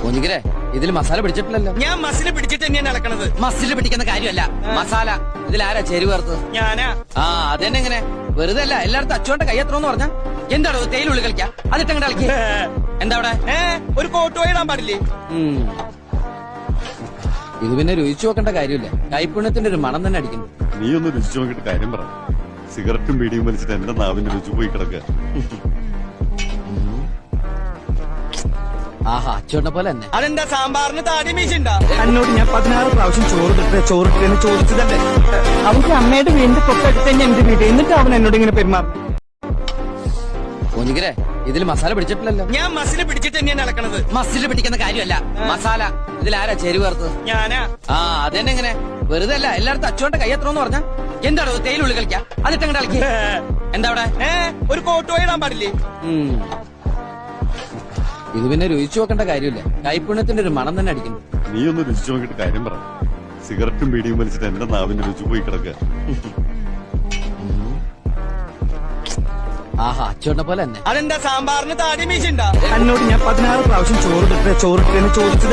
ഒന്നിക്കരെ ഇതിൽ മസാല പിടിച്ചിട്ടില്ലല്ലോ. ഞാൻ മസില് പിടിച്ചിട്ട് തന്നെയാണ് ഇളക്കണത്. മസിൽ പിടിക്കുന്ന കാര്യമല്ല മസാല. ഇതിലാരാ ചേരുവ ചേർത്തത്? ഞാനാ. ആ അതെന്നെ എങ്ങനെ വെറുതെ അല്ല എല്ലായിടത്തും അച്ചുകൊണ്ട് കൈ എത്രന്ന് പറഞ്ഞ എന്താണോ തേയിലുള്ളി കളിക്കാ അതിട്ടങ്ങടെ കളിക്ക. എന്താ അവിടെ ഒരു കോട്ട് ഇടാൻ പാടില്ലേ? ഇത് പിന്നെ രുചിച്ചു നോക്കേണ്ട കാര്യമില്ല. കൈപ്പുണ്യത്തിന്റെ ഒരു മണം തന്നെ അടിക്കുന്നു. നീ ഒന്ന് രുചിച്ചു നോക്കിയിട്ട് കാര്യം പറ. സിഗരറ്റും ബീഡിയും വലിച്ചിട്ട് എന്റെ നാവിന്റെ രുചി പോയി കിടക്കുക. ആഹാ അച്ചുകൊണ്ട പോലെ തന്നെ. അതെന്താ സാമ്പാറിന് താടി മീശുണ്ടാ? എന്നോട് ഞാൻ 16 പ്രാവശ്യം ചോറിട്ടെന്ന് ചോദിച്ചതല്ലേ. അവർക്ക് അമ്മയുടെ വീടിന്റെ തൊട്ടടുത്ത് തന്നെ എന്റെ വീട്. എന്നിട്ട് അവൻ എന്നോട് ഇങ്ങനെ പെരുമാറും. ഒന്നിക്കരെ ഇതിൽ മസാല പിടിച്ചിട്ടില്ലല്ലോ. ഞാൻ മസില് പിടിച്ചിട്ട് തന്നെയാണ് ഇളക്കണത്. മസിൽ പിടിക്കുന്ന കാര്യമല്ല മസാല. ഇതിലാരാ ചേരുവ ചേർത്തത്? ഞാനാ. ആ അതെന്നെ എങ്ങനെ വെറുതെ അല്ല എല്ലായിടത്തും അച്ചുകൊണ്ട് കൈ എത്രന്ന് പറഞ്ഞ എന്താണോ തേയിലുള്ളി കളിക്കാ അതിട്ടങ്ങടെ കളിക്ക. എന്താ അവിടെ ഒരു കോട്ട് ഇടാൻ പാടില്ലേ? ഇത് പിന്നെ രുചിച്ചു നോക്കേണ്ട കാര്യമില്ല. കൈപ്പുണ്യത്തിന്റെ ഒരു മണം തന്നെ അടിക്കുന്നു. നീ ഒന്ന് രുചിച്ചു നോക്കിയിട്ട് കാര്യം പറ. സിഗരറ്റും ബീഡിയും വലിച്ചിട്ട് എന്റെ നാവിന്റെ രുചി പോയി കിടക്കുക. ആഹാ അച്ചുകൊണ്ട പോലെ തന്നെ. അതെന്താ സാമ്പാറിന് താടി മീശുണ്ടാ? എന്നോട് ഞാൻ 16 പ്രാവശ്യം ചോറിട്ടെന്ന് ചോദിച്ചത്